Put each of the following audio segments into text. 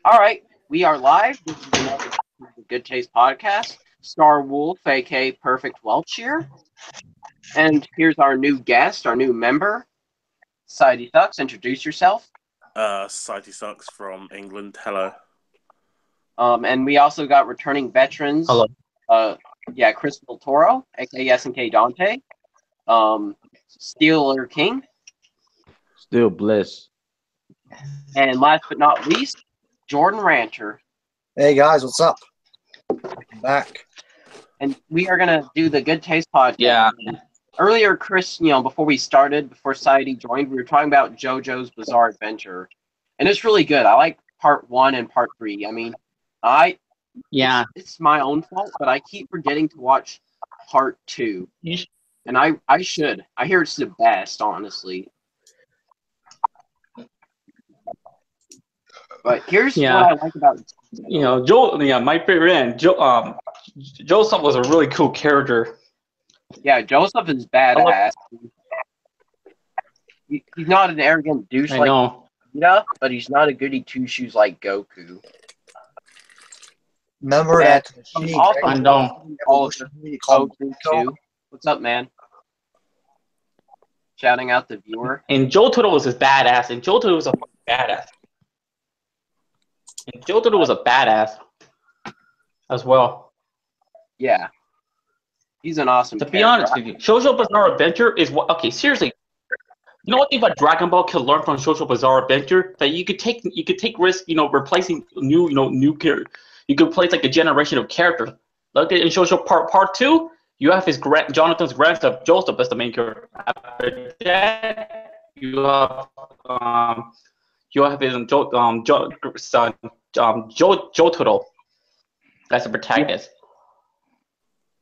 All right, we are live. This is another episode of the Good Taste Podcast. Star Wolf, aka Perfect Welch here. And here's our new guest, our new member, Sidey Thucks. Introduce yourself. Society Sucks from England. Hello. And we also got returning veterans. Hello. Chris Del Toro, aka SNK Dante. Steeler King. Still Bliss. And last but not least, Jordan Rancher. Hey guys, what's up? I'm back. And we are gonna do the Good Taste Podcast. Yeah. Earlier, Chris, before we started, before Sidey joined, we were talking about JoJo's Bizarre Adventure, and it's really good. I like part 1 and part 3. I mean, it's my own fault, but I keep forgetting to watch part 2, and I should. I hear it's the best, honestly. But here's what I like about Joe. My favorite end. Joseph was a really cool character. Yeah, Joseph is badass. He's not an arrogant douche like Vegeta, but he's not a goody two shoes like Goku. Remember that? What's up, man? Shouting out the viewer. And Jotaro was his badass. And Jotaro was a badass. And Jotaro was a badass as well. Yeah. He's an awesome To be honest with you, JoJo Bizarre Adventure is what. Okay, seriously. You know what thing about Dragon Ball can learn from JoJo Bizarre Adventure? That you could take risk, replacing new character. You could replace like a generation of characters. Look at in JoJo Part 2, you have Jonathan's grandson Joseph as the main character. After that, you have his son Jotaro as the protagonist.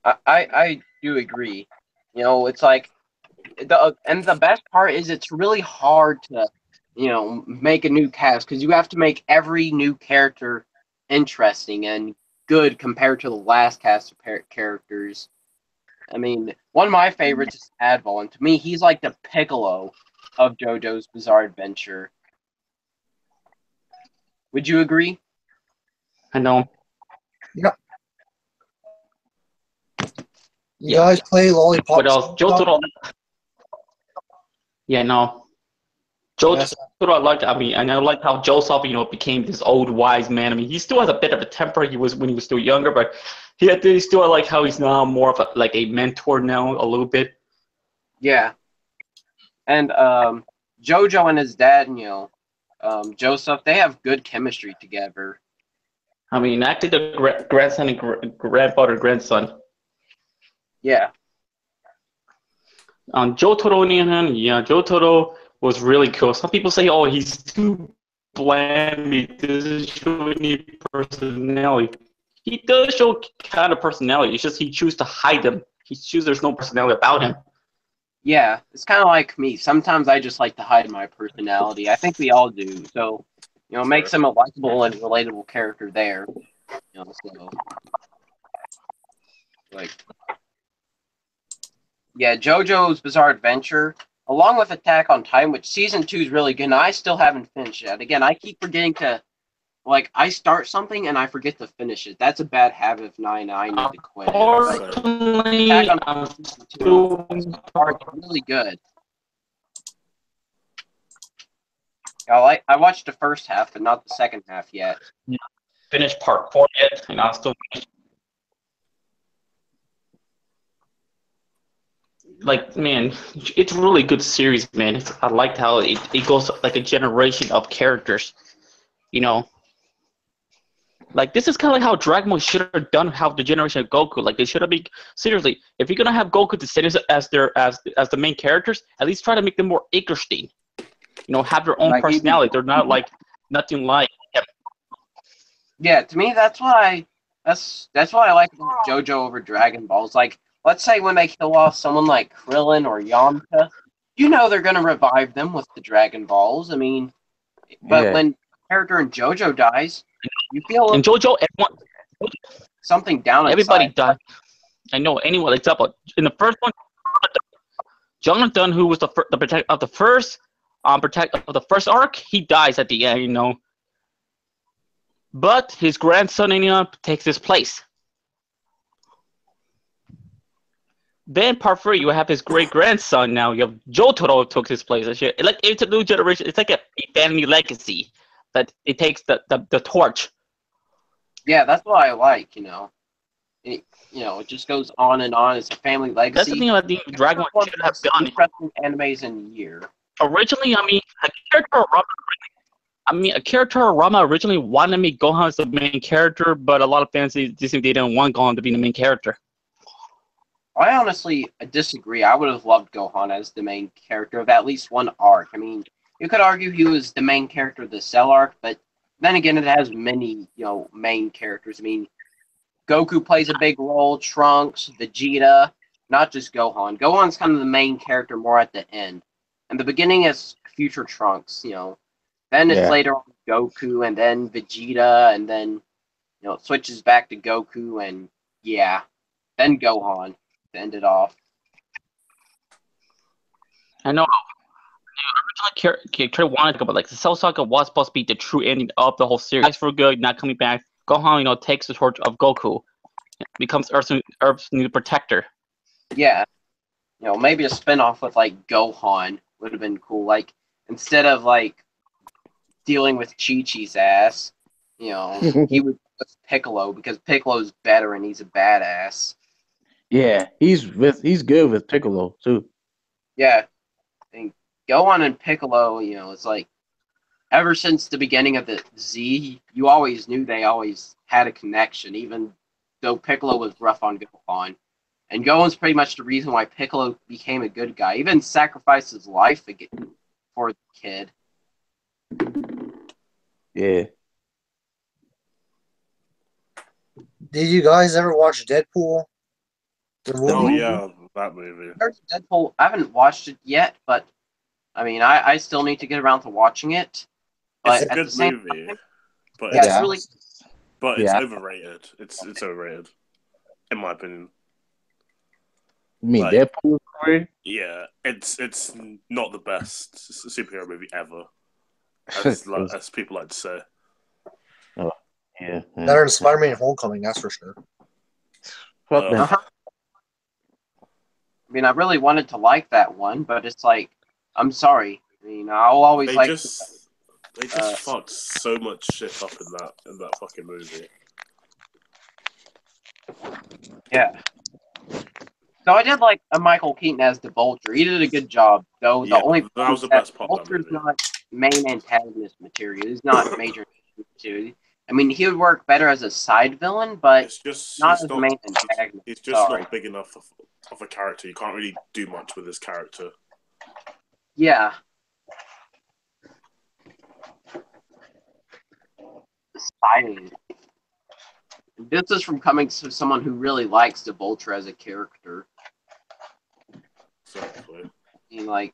I do agree. It's like the best part is it's really hard to make a new cast because you have to make every new character interesting and good compared to the last cast of characters. I mean, one of my favorites is Adval, and to me, he's like the Piccolo of JoJo's Bizarre Adventure. Would you agree? I know. Yeah. You guys play Lollipop? What else? Jotaro. Yeah, no. Jotaro, I liked. I mean, and I like how Joseph, became this old wise man. I mean, he still has a bit of a temper he was when he was still younger, but he still like how he's now more of a mentor now a little bit. Yeah. And JoJo and his dad, Joseph, they have good chemistry together. I mean, acted the grandson and grandson. Yeah. Jotaro was really cool. Some people say, "Oh, he's too bland. He doesn't show any personality." He does show kind of personality. It's just he chooses to hide them. He chooses there's no personality about him. Yeah, it's kind of like me. Sometimes I just like to hide my personality. I think we all do. So, it makes him a likable and relatable character there. Yeah, JoJo's Bizarre Adventure, along with Attack on Titan, which Season 2 is really good, and I still haven't finished it. Again, I keep forgetting to, I start something and I forget to finish it. That's a bad habit of mine. I need to quit. Attack on Titan Season 2 is really good. I watched the first half, but not the second half yet. Finished part 4 yet, and I'll still finish. Man, it's a really good series, man. I liked how it goes like a generation of characters, This is kind of like how Dragon Ball should have done how the generation of Goku. They should have been seriously. If you're gonna have Goku to sit as the main characters, at least try to make them more interesting. Have their own personality. They're not nothing like him. Yeah, to me that's what I like about JoJo over Dragon Balls. Let's say when they kill off someone like Krillin or Yamcha, they're gonna revive them with the Dragon Balls. I mean, but when character in JoJo dies, you feel in JoJo, something down. Everybody died. I know anyone except in the first one, Jonathan, who was the protector of the first arc, he dies at the end. but his grandson takes his place. Then part 3, you have his great grandson. Now you have Jotaro took his place. It's a new generation. It's like a family legacy that it takes the torch. Yeah, that's what I like. It just goes on and on. It's a family legacy. That's the thing about the Dragon Ball should have done. Interesting animes in a year. Originally, Akira Toriyama originally wanted to make Gohan as the main character, but a lot of fans they didn't want Gohan to be the main character. I honestly disagree. I would have loved Gohan as the main character of at least one arc. I mean, you could argue he was the main character of the Cell arc, but then again, it has many, main characters. I mean, Goku plays a big role, Trunks, Vegeta, not just Gohan. Gohan's kind of the main character more at the end. And the beginning is future Trunks, Then it's later on Goku, and then Vegeta, and then, it switches back to Goku, and then Gohan to end it off. I know. Originally, wanted to go, but the Cell Saga was supposed to be the true ending of the whole series. Guys for good, not coming back. Gohan, takes the torch of Goku, becomes Earth's new protector. Yeah, maybe a spinoff with Gohan would have been cool. Instead of dealing with Chi-Chi's ass, he would with Piccolo because Piccolo's better and he's a badass. Yeah, he's good with Piccolo too. Yeah, and Gohan and Piccolo, it's ever since the beginning of the Z, you always knew they always had a connection, even though Piccolo was rough on Gohan. And Gohan's pretty much the reason why Piccolo became a good guy, even sacrificed his life for the kid. Yeah. Did you guys ever watch Deadpool? Oh yeah, that movie. Deadpool, I haven't watched it yet, but I mean, I still need to get around to watching it. But It's a good movie, but it's really. But it's overrated. It's overrated, in my opinion. You mean Deadpool? Yeah, it's not the best superhero movie ever, as people like to say. Oh, yeah. Better than Spider-Man Homecoming, that's for sure. Fuck them. I mean, I really wanted to like that one, but it's I'm sorry. I mean, I'll always They just fucked so much shit up in that fucking movie. Yeah. So I did like Michael Keaton as the Vulture. He did a good job, though. Yeah, that was the best part of that Vulture's movie. not main antagonist material. He's not major material. I mean, he would work better as a side villain, but not as the main antagonist. He's just not big enough of a character. You can't really do much with his character. Yeah. Exciting. This is from coming to someone who really likes the Vulture as a character. Exactly. I mean,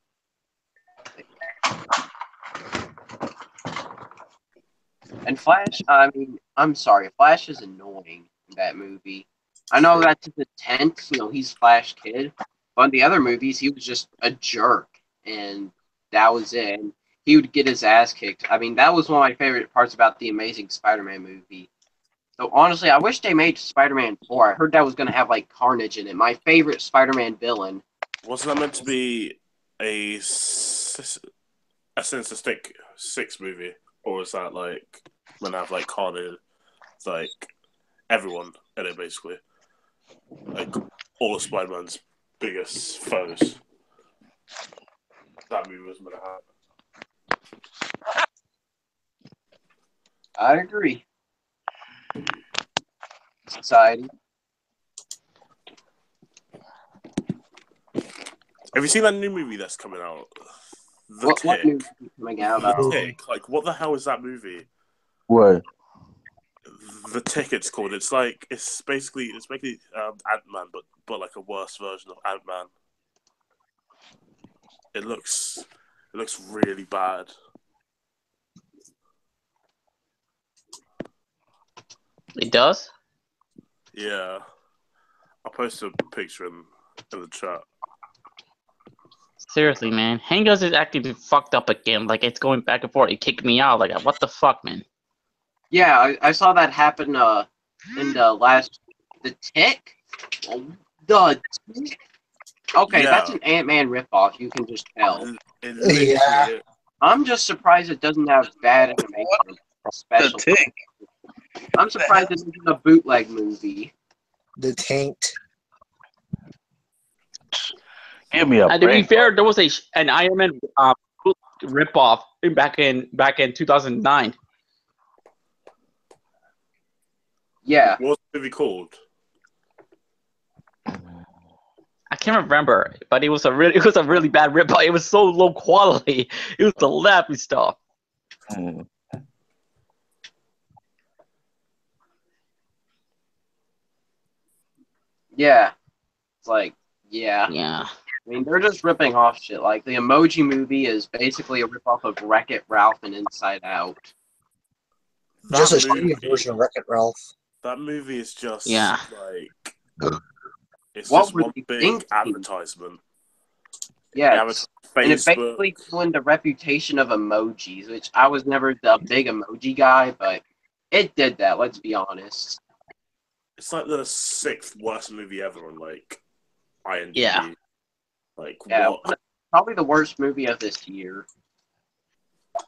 and Flash, I mean, I'm sorry, Flash is annoying in that movie. I know that's his intent, he's Flash Kid, but in the other movies, he was just a jerk, and that was it. And he would get his ass kicked. I mean, that was one of my favorite parts about the Amazing Spider-Man movie. So honestly, I wish they made Spider-Man 4. I heard that was going to have, Carnage in it. My favorite Spider-Man villain. Wasn't that meant to be a Sinister 6 movie? Or was that, when I have, Carnage, everyone in it, basically? All of Spider-Man's biggest foes. That movie was meant to happen. I agree. Society. Have you seen that new movie that's coming out? What movie is coming out? The Tick. What the hell is that movie? What? The Tick, it's called. It's basically Ant-Man, but a worse version of Ant-Man. It looks really bad. It does? Yeah. I'll post a picture in the chat. Seriously, man. Hangers is acting fucked up again. It's going back and forth. It kicked me out. What the fuck, man? Yeah, I saw that happen in the last the Tick. The Tick? Okay, that's Yeah. an Ant-Man ripoff. You can just tell. It literally Yeah. is. I'm just surprised it doesn't have bad animation, The special. Tick. I'm surprised it isn't a bootleg movie. The taint. Give me a And to be break. fair, there was an Iron Man ripoff back in 2009. Yeah, What's the movie called? I can't remember, but it was a really bad ripoff. It was so low quality. It was the laughing stuff. Mm. yeah. It's like, yeah. Yeah. I mean, they're just ripping off shit. Like, the Emoji Movie is basically a ripoff of Wreck-It Ralph and Inside Out. Just a That shitty movie, version of Wreck-It Ralph. that movie is just Yeah. like it's What just were one you big thinking? advertisement. Yeah, Yeah, and it Facebook. basically ruined the reputation of emojis, which I was never the big emoji guy, but it did that, let's be honest. It's like the 6th worst movie ever on like IMDb. Yeah. Like Yeah, what? probably the worst movie of this year.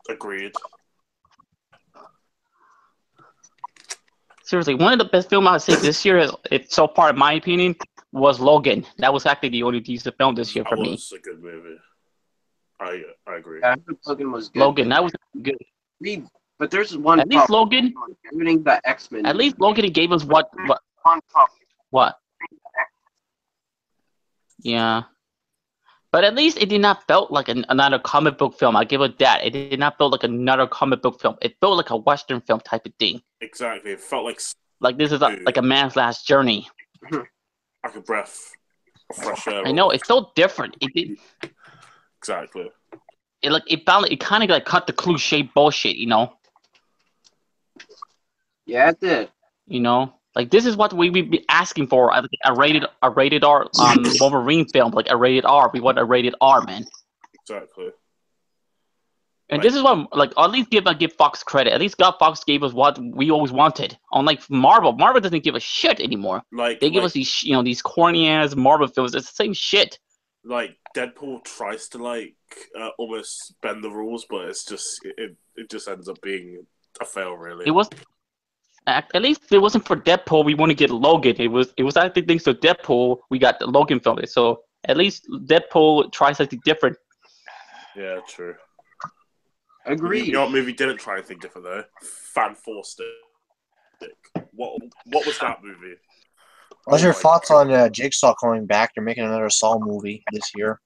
Agreed. Seriously, one of the best films I'd say this year it's so far, in my opinion, was Logan. That was actually the only decent film this year for That me. was a good movie. I agree. Yeah, I think Logan was good. Logan, that was good. But there's one At least problem, Logan, including the X-Men. at least Logan gave us what? Yeah. But at least it did not felt like another comic book film. I give it that. It did not feel like another comic book film. It felt like a Western film type of thing. Exactly. It felt like Like this is like a man's last journey. like a breath of fresh air. I know it's so different. It did. Exactly. It kind of like cut the cliche bullshit. Yeah, it did. Like this is what we be asking for. A rated R Wolverine film, like a rated R. We want a rated R, man. Exactly. And Right. this is what, like, at least give Fox credit. At least Fox gave us what we always wanted. Unlike Marvel, Marvel doesn't give a shit anymore. Like They give us these, these corny ass Marvel films. It's the same shit. like Deadpool tries to like almost bend the rules, but it's just it just ends up being a fail, really. It was at least if it wasn't for Deadpool, we want to get Logan. It was actually thanks to Deadpool we got the Logan film. So at least Deadpool tries something different. Yeah, true. Agreed. You know what movie didn't try anything different though? Fan Stick. What was that movie? What's Oh your my thoughts God. on Jigsaw coming back? They're making another Saw movie this year.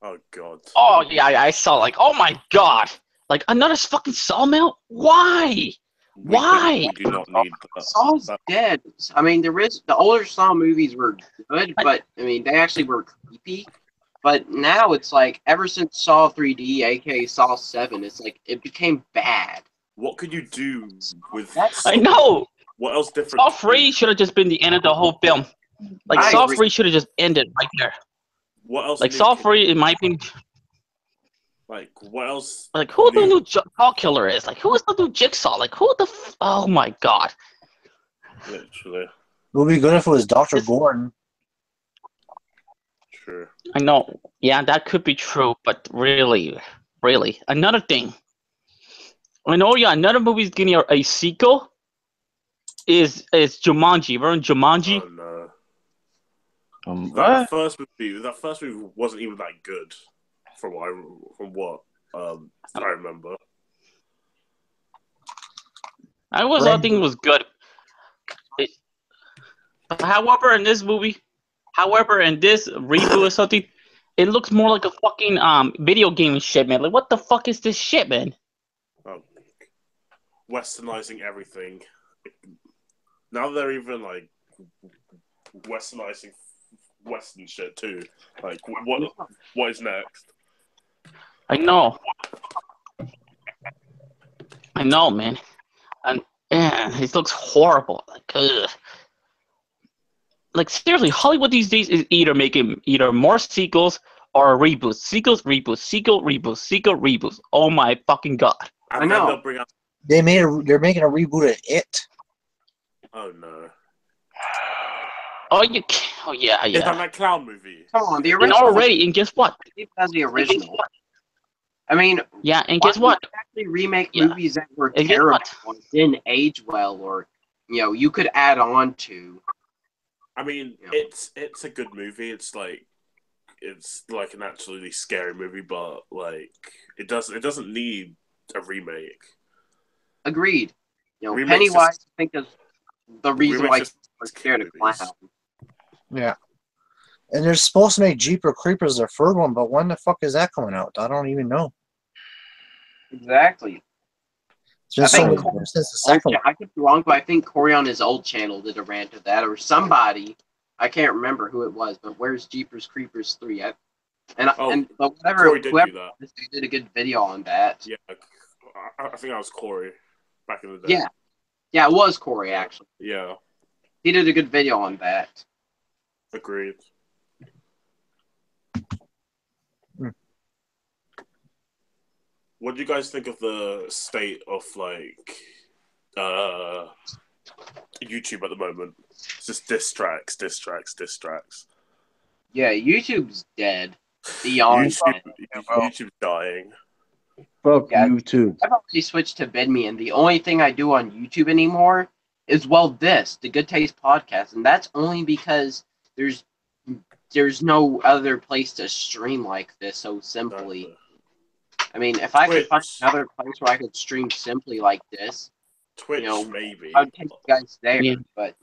Oh god. Oh yeah, I saw like, oh my god, like another fucking Sawmill? Why? Why? We do not need that. Saw's dead. I mean, the older Saw movies were good, but I mean, they actually were creepy. But now it's like, ever since Saw 3D, aka Saw 7, it's like, it became bad. What could you do with I know. what else different? Saw 3 should have just been the end of the whole film. Like I Saw agree. 3 should have just ended right there. What else? Like new Saw could- 3, in my opinion, Like what else? like who the new- new Jaw Killer is? Like who is the new Jigsaw? Like who the? Oh my god. Literally. It would be good if it was Dr. It's- Gordon. True. I know. Yeah, that could be true, but really, another thing. I know. Yeah, another movie's getting a sequel. Is Jumanji? Remember Jumanji? Oh no. What? That first movie wasn't even that good, from what I remember. I think it was good. However, in this reboot or something, it looks more like a fucking video game and shit, man. Like, what the fuck is this shit, man? Westernizing everything. Now they're even like westernizing Western shit too. Like, what is next? I know, man. And it looks horrible. Like, ugh. Like seriously, Hollywood these days is either making more sequels or reboots. Sequels, reboots, sequel, reboots, sequel, reboots. Oh my fucking god! And I know. then they'll bring out They're making a reboot of It. Oh no! Oh, yeah, Is that clown movie? Come on, the And original. already, and guess what? As the original. I mean, Yeah, and why guess what? would you actually remake Yeah. movies that were And guess terrible what? or didn't age well, or you could add on to? I mean, Yeah. it's a good movie. It's like an absolutely scary movie, but like it doesn't need a remake. Agreed. Remakes Pennywise, just- I think, is the reason remakes why just we're scared of movies. clowns. Yeah. And they're supposed to make Jeepers Creepers their third one, but when the fuck is that coming out? I don't even know. Exactly. It's been I so think- many years since the second one. I could be wrong, but I think Corey on his old channel did a rant of that, or somebody. I can't remember who it was, but where's Jeepers Creepers 3? But Corey did whoever do that. they did a good video on that. Yeah, I think that was Corey back in the day. Yeah, it was Corey actually. Yeah, He did a good video on that. agreed. What do you guys think of the state of like YouTube at the moment? It's just diss tracks. Yeah, YouTube's dead. Beyond dead. YouTube's dying. Fuck Yeah. YouTube. I've already switched to VidMe, and the only thing I do on YouTube anymore is the Good Taste podcast, and that's only because there's no other place to stream like this so simply. I mean, if I could find another place where I could stream simply like this, Twitch, maybe. I'd take you guys there. Yeah. But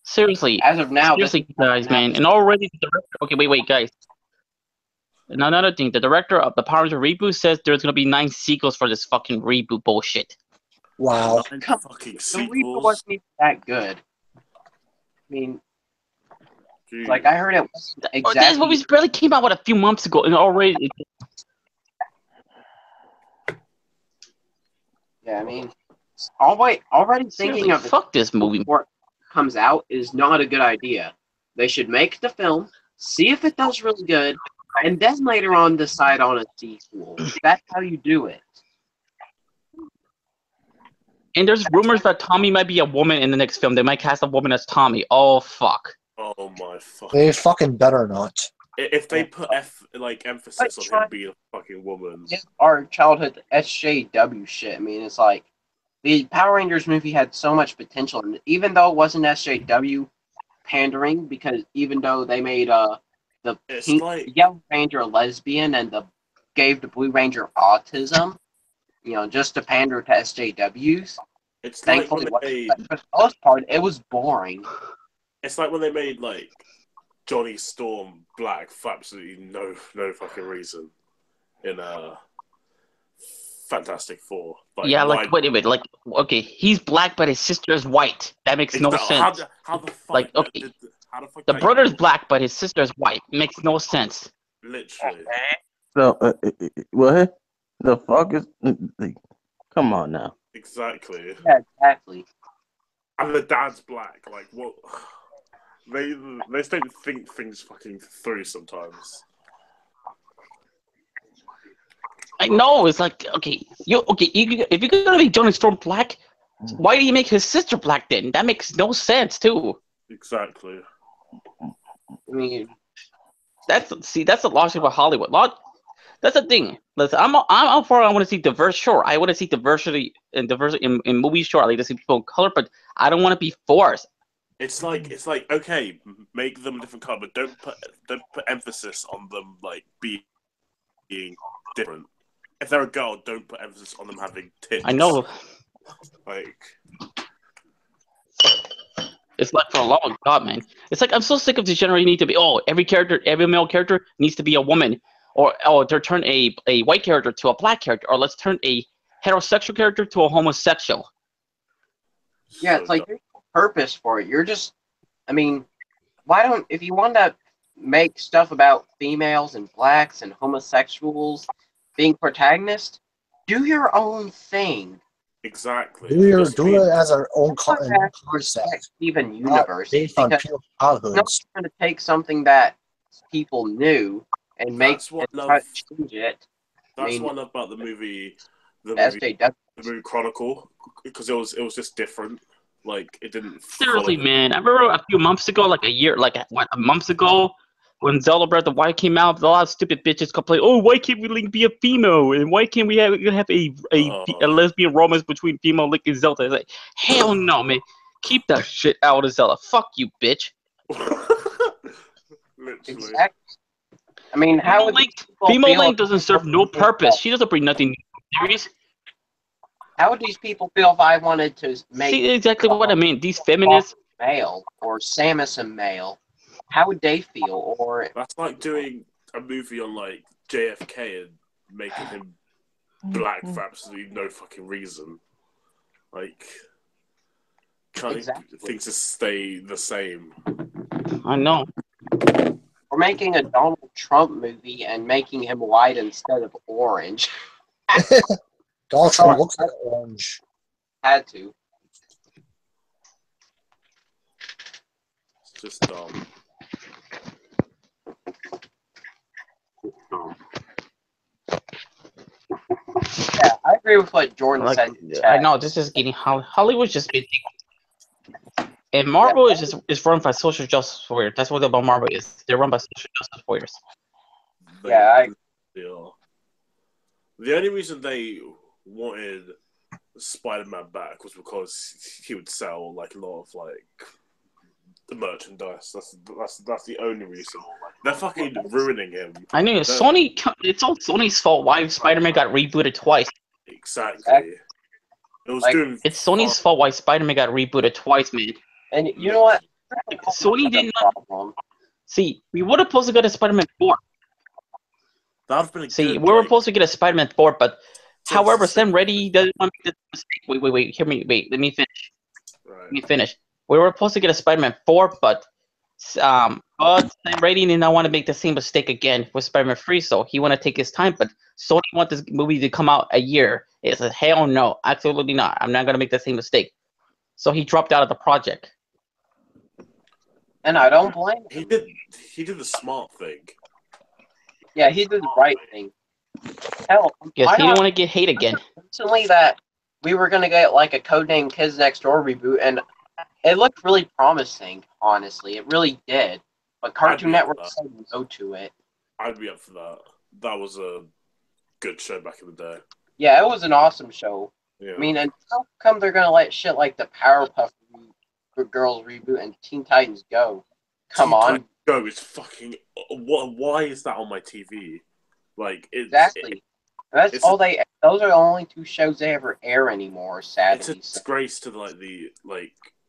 Seriously, as of now, seriously, guys, man, and already the director. Okay, wait, guys. And another thing, the director of the Power Rangers reboot says there's gonna be 9 sequels for this fucking reboot bullshit. Wow. 9 Come- fucking the reboot sequels. wasn't even that good. I mean, Dude. like I heard it wasn't This exactly. movie barely came out a few months ago, and already. Yeah, I mean, already thinking Seriously, of it fuck this movie. before it comes out is not a good idea. They should make the film, see if it does really good, and then later on decide on a sequel. That's how you do it. And there's rumors that Tommy might be a woman in the next film. They might cast a woman as Tommy. Oh fuck. Oh my fuck. They fucking better not. If they put emphasis on him being a fucking woman. Our childhood SJW shit. I mean, it's like the Power Rangers movie had so much potential, and even though it wasn't SJW pandering, because even though they made the It's pink, like Yellow Ranger a lesbian and gave the Blue Ranger autism, just to pander to SJWs. it's like Thankfully, when they for the most part, it was boring. it's like when they made like Johnny Storm black for absolutely no fucking reason in Fantastic Four. Yeah, like wait a minute, like okay, he's black, but his sister is white. That makes no sense. How the fuck? Like, okay, how the fuck? The brother's black, but his sister is white. Makes no sense. Literally. So, what? The fuck is? Come on now. Exactly. Yeah, exactly. And the dad's black. Like what? They just don't think things fucking through sometimes. I know. It's like okay, if you're gonna make Johnny Storm black, why do you make his sister black then? That makes no sense too. Exactly. I mean, That's the logic of Hollywood. That's the thing. Listen, I'm out for. I want to see diverse. Sure, I want to see diversity in movies. Sure, I like to see people of color, but I don't want to be forced. It's like okay, make them a different color, but don't put emphasis on them like being different. If they're a girl, don't put emphasis on them having tits. I know. Like It's like for a long God, man. It's like I'm so sick of this generation need to be every male character needs to be a woman, or to turn a white character to a black character, or let's turn a heterosexual character to a homosexual. yeah, so it's like dumb. there's no purpose for it. You're just, I mean, if you want to make stuff about females and blacks and homosexuals being protagonists, do your own thing. Exactly. Do Just it as our own Not that concept. Even Not universe, based on because pure you're not childhoods. trying to take something that people knew and make That's what and try to change it. That's mean, one about the movie. The SJW the movie Chronicle because it was just different. Like it didn't. Seriously, follow- man. I remember a few months ago, like a month ago, when Zelda Breath of the Wild came out, a lot of stupid bitches complained, "Oh, why can't we Link be a female? And why can't we have a lesbian romance between female Link and Zelda?" It's like, hell no, man. Keep that shit out of Zelda. Fuck you, bitch. Literally. Exactly. I mean, how would Female feel Link if- doesn't serve no purpose. She doesn't bring nothing new to the series. How would these people feel if I wanted to make See exactly what I mean. These feminists. male or Samus a male? How would they feel? Or That's like doing a movie on like JFK and making him black for absolutely no fucking reason. Like, can't Exactly. things just stay the same? I know. or making a Donald Trump movie and making him white instead of orange. Donald Trump looks like orange. Had to. It's just dumb. Yeah, I agree with what Jordan Like, said. in chat. I know this is getting Hollywood's just been, and Marvel is run by social justice warriors. That's what about Marvel is. They're run by social justice warriors. Yeah, The only reason they wanted Spider-Man back was because he would sell like a lot of like the merchandise. That's the only reason. They're fucking ruining him. I knew Sony. It's all Sony's fault. Why Spider-Man got rebooted twice? Exactly. It was Like, doing. It's Sony's fault why Spider-Man got rebooted twice, man. And you know what? Sony didn't. Problem. See, we would have supposed to get a Spider-Man 4. That would have been a See, good, we were like, supposed to get a Spider-Man 4, but so however, it's- Sam Raimi doesn't want to make this mistake. Wait, hear me. Wait, let me finish. Right. Let me finish. We were supposed to get a Spider-Man 4, but Sam Raimi did not want to make the same mistake again with Spider-Man 3, so he want to take his time. But Sony want this movie to come out a year. It said, hell no, absolutely not. I'm not gonna make the same mistake. So he dropped out of the project. And I don't blame him. He did the smart thing. Yeah, he did the right thing. Hell, Because why he didn't not want to get hate again. recently that we were going to get like a Codename Kids Next Door reboot, and it looked really promising, honestly. It really did. But Cartoon be up for Network that. said no to it. I'd be up for that. That was a good show back in the day. Yeah, it was an awesome show. Yeah. I mean, and how come they're going to let shit like the Powerpuff Girls reboot and Teen Titans Go? Come Teen on. Titans Go is fucking. Why is that on my TV? Like Exactly. That's it's all they. Those are the only two shows they ever air anymore. It's a Sadly, disgrace to the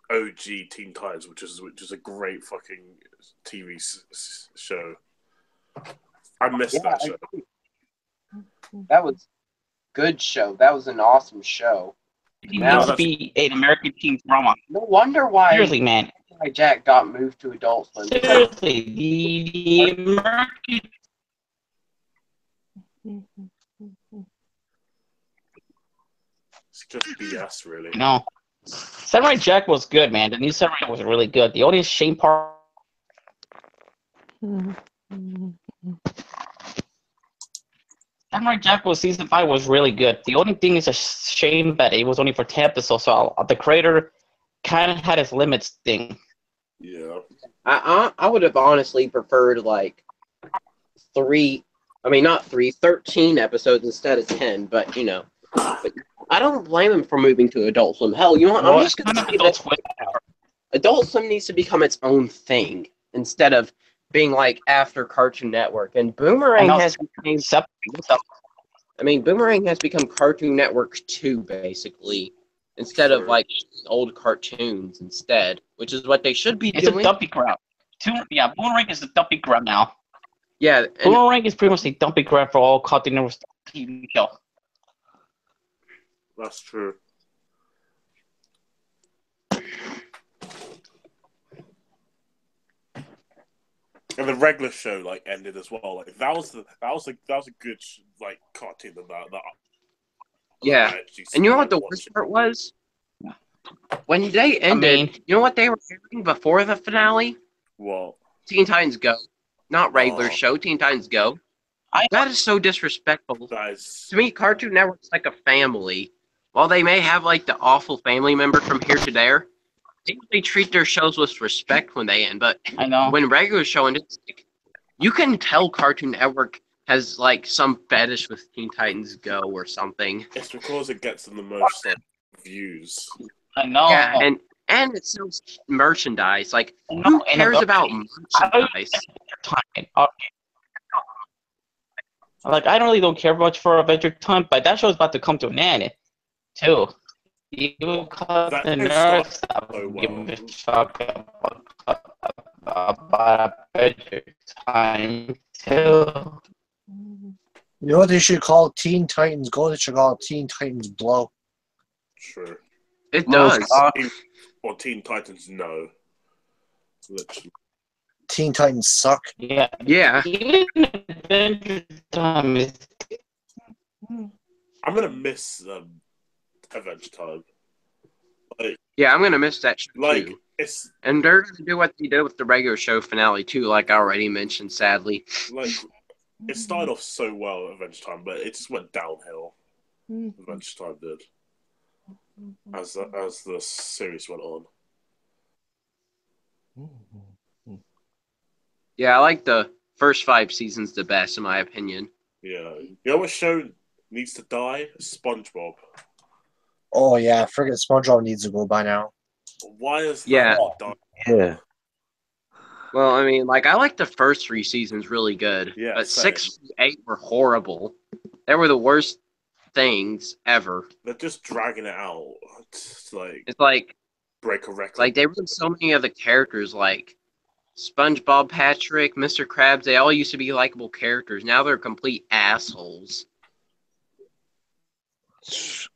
OG Teen Titans, which is a great fucking TV show. I missed Yeah, that I show. agree. That was a good show. That was an awesome show. He Now needs to that's- be an American teen drama. No wonder why Seriously, man. Jack got moved to Adult Swim. Seriously, the American. It's just BS, really. No. Samurai Jack was good, man. The new Samurai was really good. The only shame part. Samurai Jack was season 5 was really good. The only thing is a shame that it was only for 10 episodes, so the creator kind of had his limits thing. Yeah. I would have honestly preferred like 13 episodes instead of 10, but you know. But I don't blame him for moving to Adult Swim. Hell, you know what? I'm just kind gonna of say Adult that Swim. Adult Swim needs to become its own thing instead of being like after Cartoon Network. And Boomerang And has become Boomerang has become Cartoon Network 2 basically, instead of Sure. like old cartoons instead, which is what they should be It's a doing. dumping ground. Boomerang is a dumping ground now. Yeah, and Boomerang is pretty much a dumping ground for all Cartoon Network TV show. That's true. And the regular show ended as well. Like that was a good cartoon that yeah. I actually And you know what the watched. worst part was? When they ended, you know what they were airing before the finale? Well, Teen Titans Go. Not regular Oh. show, Teen Titans Go. I- That is so disrespectful. that is To me, Cartoon Network's like a family. while they may have like the awful family member from here to there, they treat their shows with respect when they end. But I know. when regular show ends, it's like, you can tell Cartoon Network has like some fetish with Teen Titans Go or something. It's because it gets them the most like, views. I know. Yeah, and it sells merchandise. Like, I know, who and cares okay, about I don't merchandise? Time. Okay. Like I really don't care much for Adventure Time, but that show's about to come to an end too. Even because That the show nerds started stop so giving well. a fuck about Adventure Time too. You know what they should call Teen Titans Go? They should call it Teen Titans Blow. Sure. It Most does. cock- Or Teen Titans, no. Literally. Teen Titans suck. Yeah. Yeah. Even Adventure Time is. I'm gonna miss Adventure Time. Yeah, I'm gonna miss that show Like too. it's And they're gonna do what they did with the regular show finale too, like I already mentioned, sadly. like it started off so well Adventure Time, but it just went downhill. Adventure Time did as the series went on. Yeah, I like the first 5 seasons the best, in my opinion. Yeah, you know what show needs to die? SpongeBob. Oh yeah, friggin' SpongeBob needs to go by now. Why is that Yeah. not done? Yeah. Well, I mean, like I like the first 3 seasons really good, Yeah, but same. 6 through 8 were horrible. They were the worst things ever. They're just dragging it out to like It's like break a record. they ruined so many of the characters, like SpongeBob, Patrick, Mr. Krabs. They all used to be likable characters. Now they're complete assholes. It's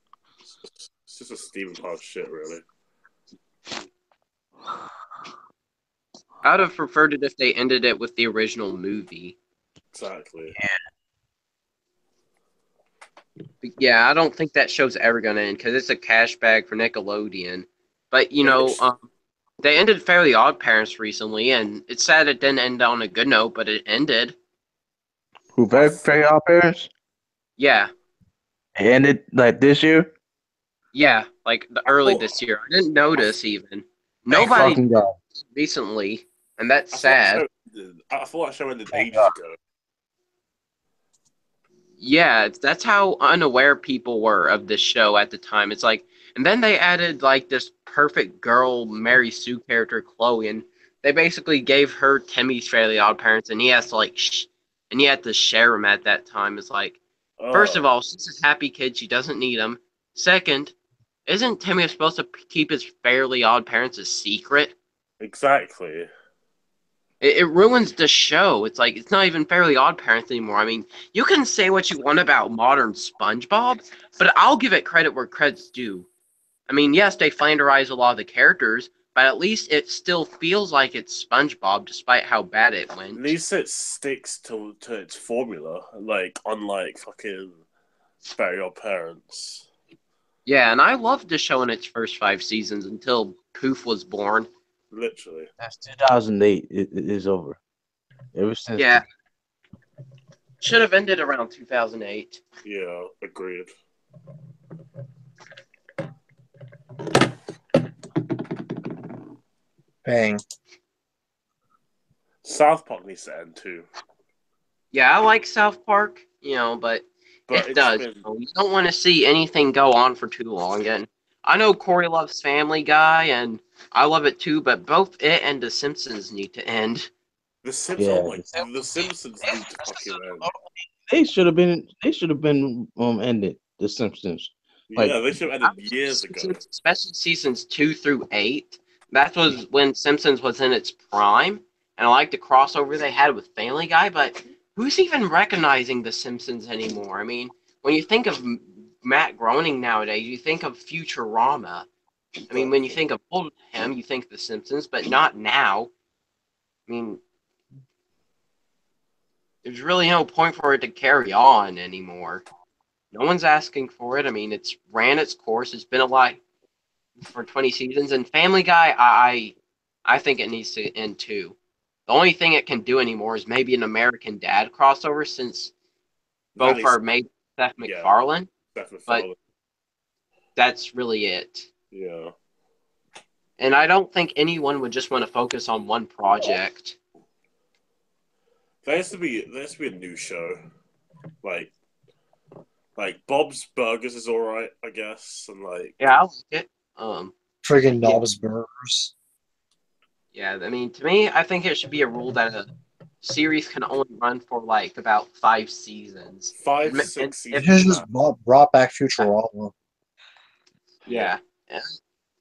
just a Stephen Park shit, really. I would have preferred it if they ended it with the original movie. Exactly. But yeah, I don't think that show's ever gonna end because it's a cash bag for Nickelodeon. But you know, they ended Fairly Odd Parents recently, and it's sad it didn't end on a good note, but it ended. Who very Odd Parents? Yeah, It ended like this year. yeah, like early this year. I didn't notice even. Thank Nobody fucking God. recently, and that's I sad. thought that show ended ages ago. Yeah, that's how unaware people were of this show at the time. It's like, and then they added like this perfect girl Mary Sue character, Chloe, and they basically gave her Timmy's Fairly Odd Parents, and he has to like, and he had to share him at that time. It's like, first of all, she's a happy kid; she doesn't need him. Second, isn't Timmy supposed to keep his Fairly Odd Parents a secret? Exactly. It ruins the show. It's like, it's not even Fairly Odd Parents anymore. I mean, you can say what you want about modern SpongeBob, but I'll give it credit where credit's due. I mean, yes, they flanderize a lot of the characters, but at least it still feels like it's SpongeBob, despite how bad it At went. least it sticks to its formula, like unlike fucking Very Odd Parents. Yeah, and I loved the show in its first 5 seasons until Poof was born. Literally. That's 2008. It is over. Ever since. Yeah. Should have ended around 2008. Yeah, agreed. Bang. South Park needs to end too. Yeah, I like South Park, but But it does. been- You don't want to see anything go on for too long. And I know Corey loves Family Guy, and I love it too, but both it and The Simpsons need to end. The Simpsons, Yeah, the Simpsons need to fucking end. They should have been. They should have been ended. The Simpsons. Like- Yeah, they should have ended years ago. Especially seasons 2 through 8. That was when Simpsons was in its prime. And I like the crossover they had with Family Guy, but who's even recognizing The Simpsons anymore? I mean, when you think of Matt Groening nowadays, you think of Futurama. I mean, when you think of old him, you think The Simpsons, but not now. I mean, there's really no point for it to carry on anymore. No one's asking for it. I mean, it's ran its course. It's been alive for 20 seasons. And Family Guy, I think it needs to end too. The only thing it can do anymore is maybe an American Dad crossover, since both are made by Seth MacFarlane. Seth but- MacFarlane. that's really it. Yeah. And I don't think anyone would just want to focus on one project. There has to be a new show, like Bob's Burgers is all right, I guess, and like Yeah, I like it. Friggin' Yeah. Bob's Burgers. Yeah, I mean, to me, I think it should be a rule that a series can only run for like about 5 seasons. 5, And 6 if- It seasons. just brought back Futurama. Yeah.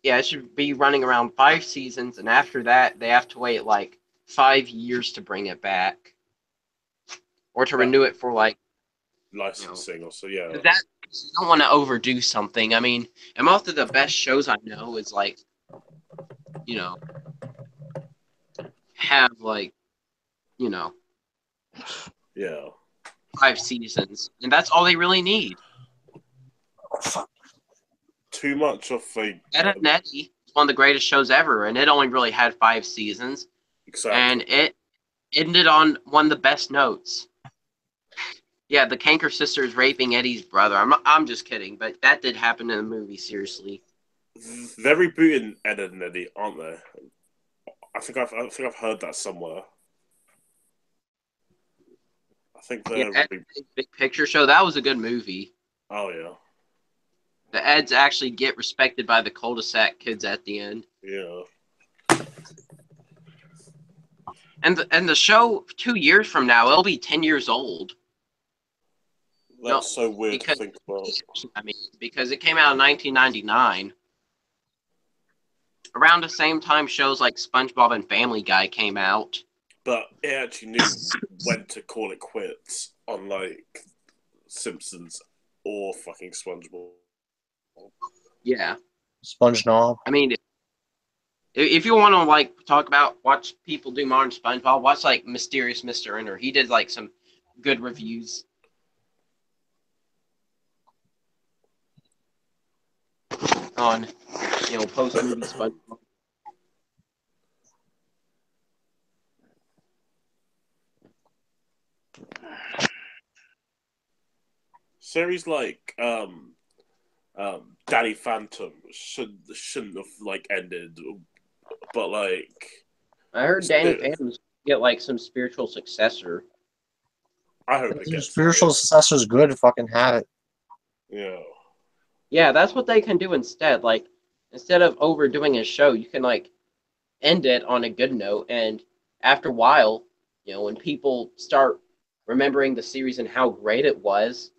Yeah, it should be running around 5 seasons, and after that, they have to wait like 5 years to bring it back. Or to renew it for like Licensing, or so yeah. that. You don't want to overdo something. I mean, and most of the best shows I know is like, you know, have like, you know, Yeah. 5 seasons, and that's all they really need. Too much of a Ed and Eddie is one of the greatest shows ever, and it only really had 5 seasons, exactly. and it ended on one of the best notes. Yeah, the Kanker sisters raping Eddie's brother. I'm just kidding, but that did happen in the movie. Seriously. They're rebooting Ed and Eddie, aren't they? I think I've heard that somewhere. I think they're. Yeah, Big Picture Show. That was a good movie. Oh yeah. The Eds actually get respected by the cul-de-sac kids at the end. Yeah. And the show 2 years from now, it'll be 10 years old. That's so weird because- to think about. I mean, because it came out in 1999. Around the same time shows like SpongeBob and Family Guy came out. But it actually knew when to call it quits, unlike Simpsons or fucking SpongeBob. Yeah. SpongeNob. I mean, if you want to like watch people do modern SpongeBob, watch like Mysterious Mr. Ender. He did like some good reviews. On, post movie SpongeBob. Series like Danny Phantom shouldn't have like ended, but like I heard Danny Phantom's get like some spiritual successor. I hope If it your gets spiritual successor's good, fucking have it. Yeah. Yeah, that's what they can do instead. Like, instead of overdoing a show, you can like end it on a good note, and after a while, when people start remembering the series and how great it was,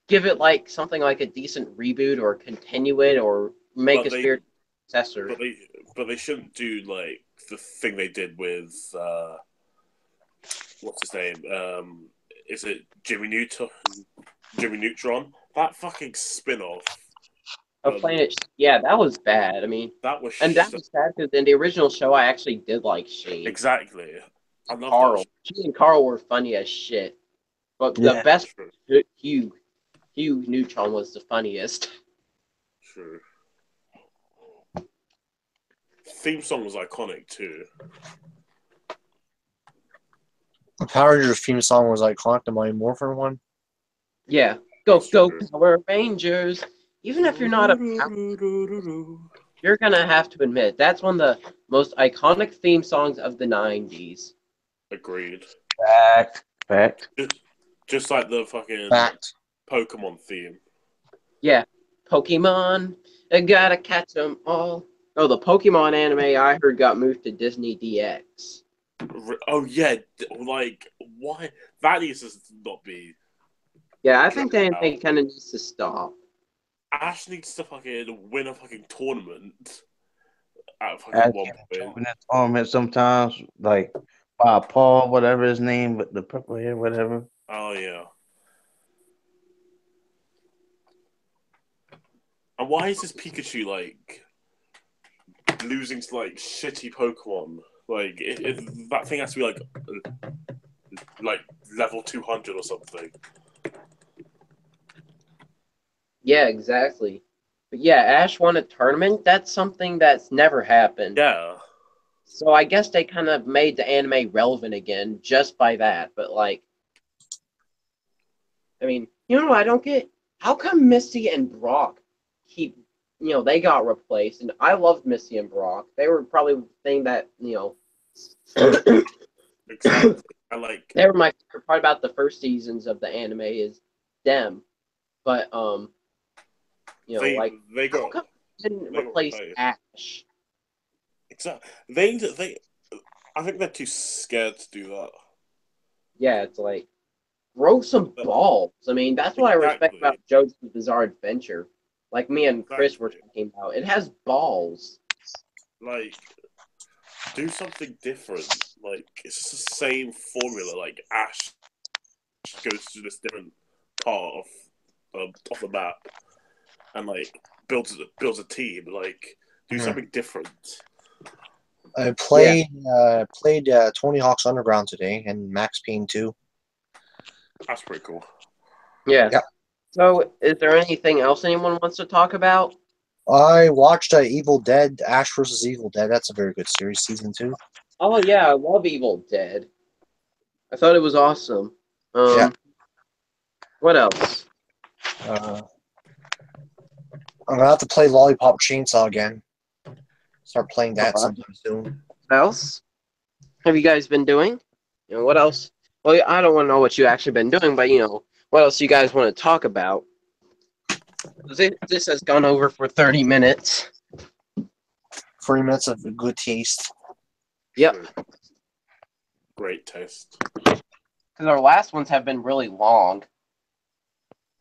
give it like something like a decent reboot or continue it or make a spiritual successor. But they shouldn't do like the thing they did with what's his name? Is it Jimmy Neutron? Jimmy Neutron? That fucking spin-off. Planet, yeah, that was bad. I mean, that was and that was sad because in the original show, I actually did like Shane. Exactly. I love Carl. She and Carl were funny as shit. But the best, Hugh Neutron was the funniest. True. Theme song was iconic too. The Power Rangers theme song was iconic. The Mighty Morphin one. Yeah. Go Power Rangers. Even if you're not you're gonna have to admit that's one of the most iconic theme songs of the 90s. Agreed. Fact. Just like the fucking Pokemon theme. Yeah. Pokemon, I gotta catch them all. Oh, the Pokemon anime I heard got moved to Disney DX. Oh yeah, like why? That needs to not be. Yeah, I think the anime kind of needs to stop. Ash needs to fucking win a fucking tournament. At fucking one point. Tournament sometimes, like by Paul, whatever his name, but the purple hair, whatever. Oh yeah. And why is this Pikachu like losing to like shitty Pokemon? Like that thing has to be like level 200 or something. Yeah, exactly. But yeah, Ash won a tournament. That's something that's never happened. Yeah. So I guess they kind of made the anime relevant again just by that. But like, I mean, I don't get how come Misty and Brock he, they got replaced, and I loved Missy and Brock. They were probably the thing that Exactly. I like. they were my favorite part about the first seasons of the anime is them, but They like they how got come they didn't they got replace replaced. Ash? Exactly. They. I think they're too scared to do that. Yeah, it's like grow some balls. I mean, that's what I respect Exactly. about JoJo's Bizarre Adventure. Like me and Chris were Exactly. talking about, it has balls. Like, do something different. Like, it's the same formula. Like, Ash goes to this different part of the map and like builds a team. Like, do Mhm. something different. I played Tony Hawk's Underground today and Max Payne 2. That's pretty cool. Yeah. Yep. So, is there anything else anyone wants to talk about? I watched Evil Dead, Ash vs. Evil Dead. That's a very good series, season 2. Oh yeah, I love Evil Dead. I thought it was awesome. Yeah. What else? I'm gonna have to play Lollipop Chainsaw again. Start playing that sometime soon. What else have you guys been doing? What else? Well, I don't want to know what you actually been doing, but what else you guys want to talk about? This has gone over for 30 minutes. 40 minutes of good taste. Yep. Great taste. Because our last ones have been really long.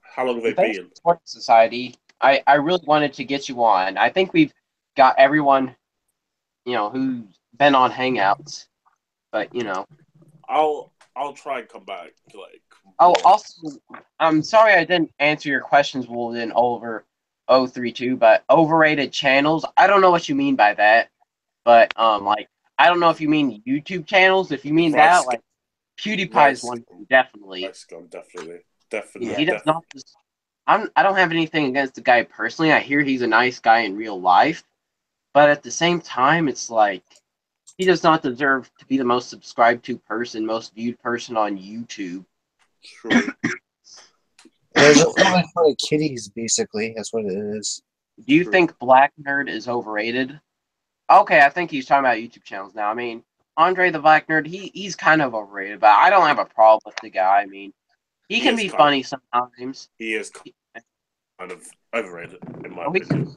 How long have they Thanks been? to Sports Society, I really wanted to get you on. I think we've got everyone, who's been on Hangouts, but I'll try and come back. Like. Oh, more. also, I'm sorry I didn't answer your questions, Wolden, over 032, but overrated channels. I don't know what you mean by that, but like I don't know if you mean YouTube channels. If you mean that, like PewDiePie's one, definitely. Ricegum, definitely. Yeah, he does not. I don't have anything against the guy personally. I hear he's a nice guy in real life, but at the same time, it's like he does not deserve to be the most subscribed to person, most viewed person on YouTube. True. They're just really funny kitties, basically. That's what it is. Do you think Black Nerd is overrated? Okay, I think he's talking about YouTube channels now. I mean, Andre the Black Nerd, he's kind of overrated, but I don't have a problem with the guy. I mean, he can be funny sometimes. He is kind of overrated, in my He's opinion.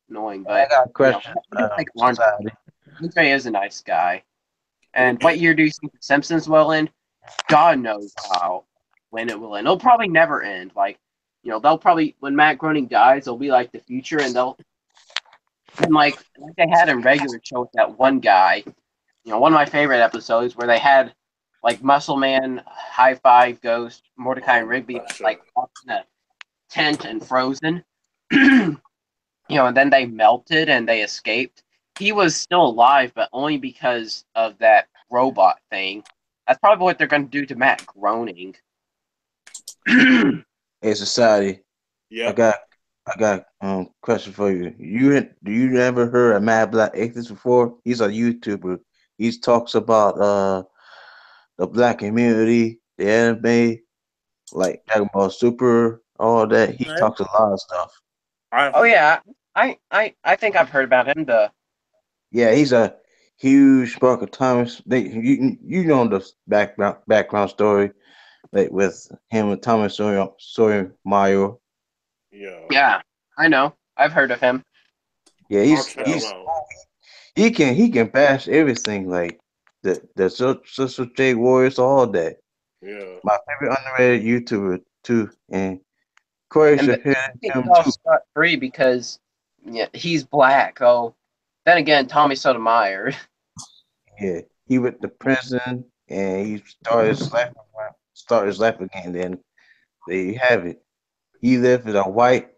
annoying, I but got a question. Andre is a nice guy. And what year do you think The Simpsons will end? God knows when it will end. It'll probably never end. Like, they'll probably, when Matt Groening dies, it'll be like the future, and like they had in regular show with that one guy. One of my favorite episodes where they had like Muscle Man, High Five, Ghost, Mordecai, and Rigby like up in a tent and frozen. And then they melted and they escaped. He was still alive, but only because of that robot thing. That's probably what they're going to do to Matt Groening. Hey, Society. Yeah. I got question for you. Do you ever heard of Mad Black Atheist before? He's a YouTuber. He talks about the black community, the anime, like Dragon Ball Super, all that. He talks a lot of stuff. Oh yeah, I think I've heard about him. Yeah, he's a huge Spark of Thomas. You know the background story, like with him and Thomas Sawyer Mayo. Yeah, I know. I've heard of him. Yeah, he can bash everything like the Social J Warriors, all that. Yeah, my favorite underrated YouTuber too, and Corey should hit him too. Scot-free because he's black. Oh, then again, Tommy Sotomayor. Yeah, he went to prison and he started his life again. Then there you have it. He lived in a white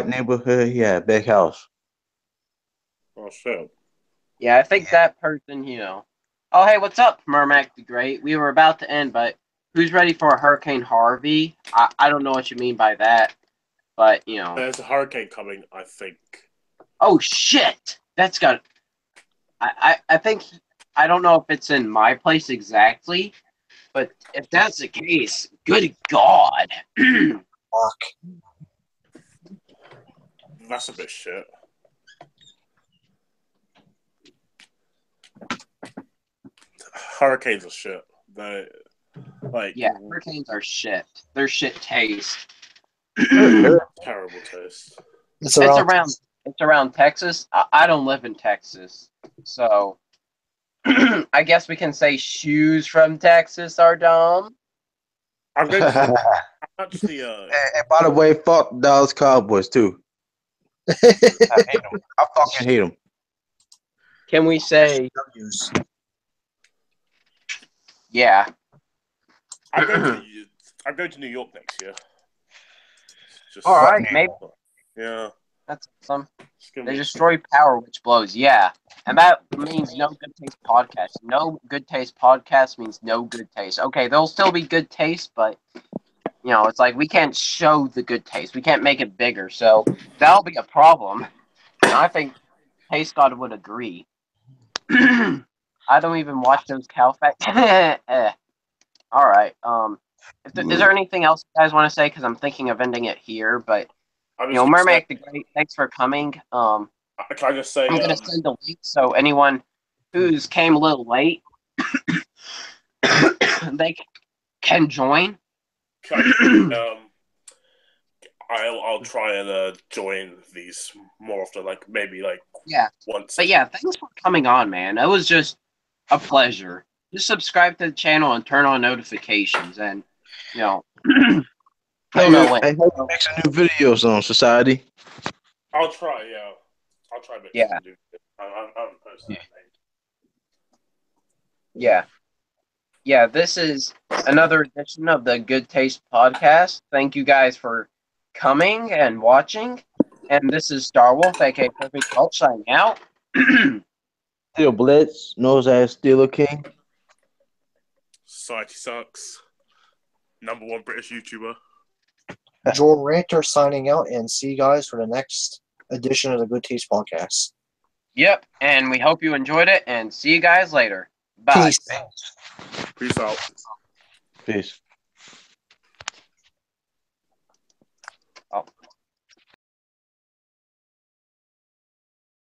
neighborhood. He had a big house. Oh shit. Yeah, I think that person, Oh, hey, what's up, Mermac the Great? We were about to end, but who's ready for a Hurricane Harvey? I don't know what you mean by that, but, There's a hurricane coming, I think. Oh, shit! That's got... I think... I don't know if it's in my place exactly, but if that's the case, good God. Fuck. That's a bit shit. Hurricanes are shit. They like Yeah, hurricanes are shit. They're shit taste. terrible taste. It's around. It's around Texas. I don't live in Texas, so I guess we can say shoes from Texas are dumb. I'm going to actually. And by the way, fuck Dallas Cowboys too. I hate them. I fucking hate them. Can we say yeah? I'm going to New York next year. Just, All right, maybe Yeah. that's awesome. It's gonna They be- destroy power, which blows. Yeah, and that means no good taste podcast. No good taste podcast means no good taste. Okay, there'll still be good taste, but you know, it's like we can't show the good taste. We can't make it bigger, so that'll be a problem. And I think Taste God would agree. I don't even watch those cow facts. All right. Is there anything else you guys want to say? Because I'm thinking of ending it here, but I'm you just know, gonna Mermaid say- the Great, thanks for coming. Can I just say? I'm gonna send a link so anyone who's came a little late, they can join. I'll try and join these more often, like maybe like Yeah. once. But yeah, thanks for coming on, man. It was just a pleasure. Just subscribe to the channel and turn on notifications, and you know, I don't know when. I hope you make some new videos on Society. I'll try. Yeah, I'll try. Yeah. I'm posting. Yeah. Yeah, this is another edition of the Good Taste Podcast. Thank you guys for coming and watching. And this is Star Wolf, aka Perfect Cult, signing out. Steel Blitz, knows as Steeler King. Society sucks. #1 British YouTuber. Jordan Ranter signing out, and see you guys for the next edition of the Good Taste Podcast. Yep, and we hope you enjoyed it, and see you guys later. Bye. Peace. Peace out. Peace.